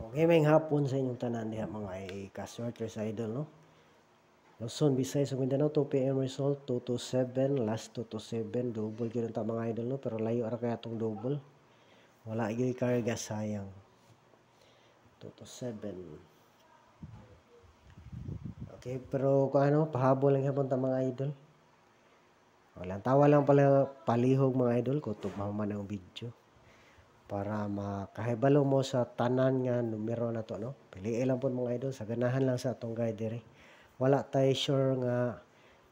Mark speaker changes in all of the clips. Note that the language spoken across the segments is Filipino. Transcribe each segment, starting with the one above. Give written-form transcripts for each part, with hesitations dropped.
Speaker 1: Okay, may hapon sa inyong tanan diha mga ka-sorter sa idol, no? Luzon, Visayas, ug Mindanao, 2 PM result, 227, last 227, double gyud ta mga idol, no? Pero layo ra kaya tong double. Wala gyud karga, sayang. 227. Okay, pero kung ano, pahabol lang hapon ta mga idol. Walang tawa lang pala palihog mga idol kung tugma man ang video. Para makahibalo mo sa tanan nga numero na to, no? Piliin lang po mga idol, sa ganahan lang sa atong guide dire. Wala tayo sure nga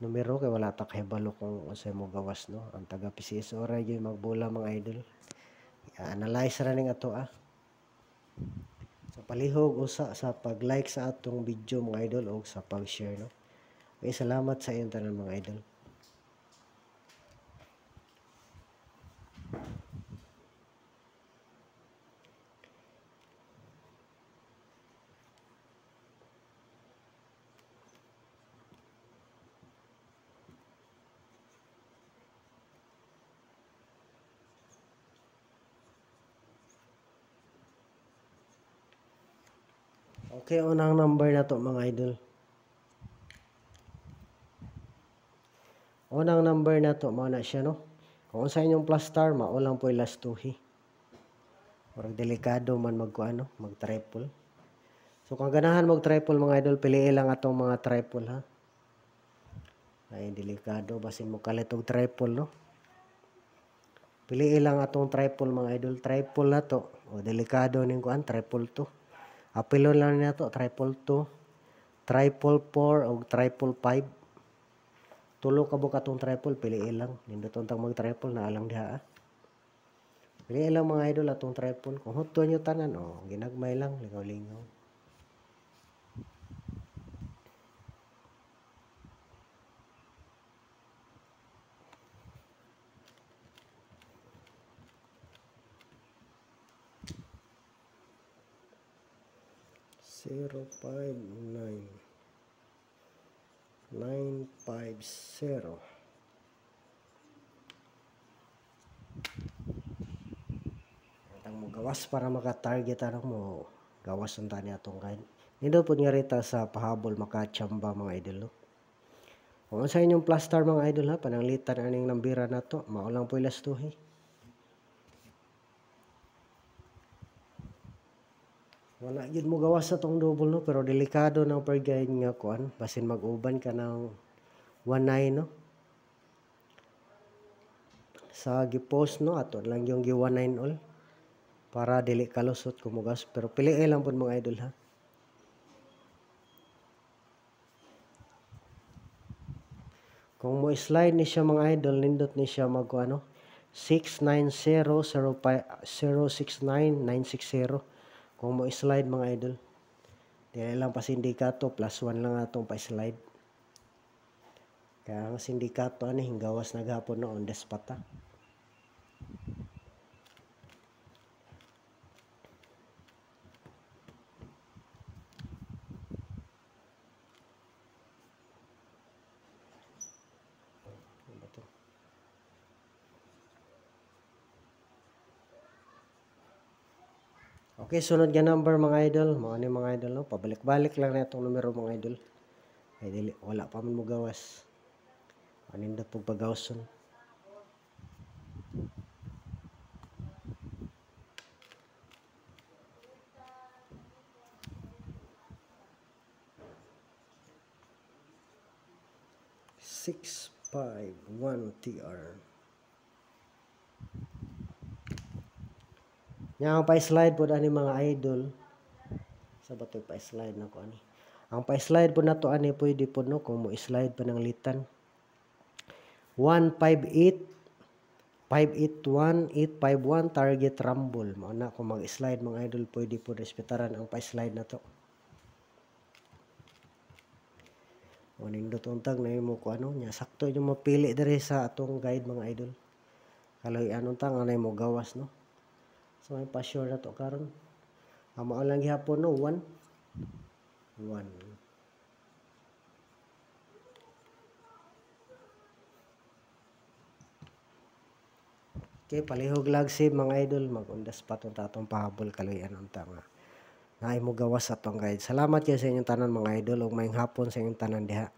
Speaker 1: numero kay wala ta kahibalo kung unsay mo gawas, no? Ang taga PCS oray gyud magbula mga idol. Analyze ra ning ato sa palihog usa sa pag-like sa atong video mga idol o sa pag-share, no? Okay, salamat sa iyong tanan mga idol. Okay, unang number na to mga idol. Unang number na to, mao na siya, no? Kung sa inyong plus star, maulang po last tuhi. Parang delikado man magkuano, mag-triple. So kung ganahan mag-triple mga idol, piliin lang atong mga triple, ha. Ay delikado basin mo kalit og triple, no? Piliin lang atong triple mga idol, triple na to. O delikado ning kuan, triple to. Apilon lang na to, triple to, triple 4 o triple 5. Tulo ka buka atong triple, piliin lang. Nindot untang mag-triple na alang diha. Piliin lang mga idol atong triple. Kung huto nyo tanan, ginagmay lang, lingaw-lingaw. Zero 5 9 950. Ang mo gawas para maka-target mo gawas unta ni atong kain. Nindot pud nga rita sa pahabol maka-chamba mga idol, no? Kung sa inyong plus star mga idol, ha, pananglitan aning nambira na to, mao lang po ilas tuhi. Wala gyud mo gawas sa tong double, no, pero delikado na per guide nga kuan, basin mag-uban ka ng 19, no. Sa gi-post, no, ato lang yung gi-19 all para dili kalusot kumugas, pero piliin lang pud mga idol, ha. Kung mo slide ni siya mga idol, nindot ni siya magkuano 690-069-960. Kung mo slide mga idol, dili lang pa sindikato, +1 lang atong pa-slide. Kaya ang sindikato ani hinggawas naghapon no on the spot, ha. Okay, sunod nga number mga idol, mao ni mga idol, no, pabalik-balik lang na itong numero mga idol. Ay dili wala pa man mo gawas. Anindot pug pagawson. Six, 5, 1 TR. Nya ang pa-slide po ani mga idol. Sa bato pa-slide na ko ani. Ang pa-slide po na to ani pwede po, no, kung mo slide pa ng litan. 158 581 851 target rumble. Mao na kung mag-slide mga idol, pwede po respetaran ang pa-slide na to. O nindot untag na mo ko ano nya sakto yung mapili diri sa atong guide mga idol. Kaloy anong tang anay mo gawas, no. So may pa-sure na to karon. Mao lang gihapon, no, 1 1. Okay, palihog lag save mga idol, mag-on the spot unta atong pahabol kaloy anong tanga na imo gawas sa atong guide. Salamat kayo sa inyong tanan mga idol ug maayong hapon sa inyong tanan diha.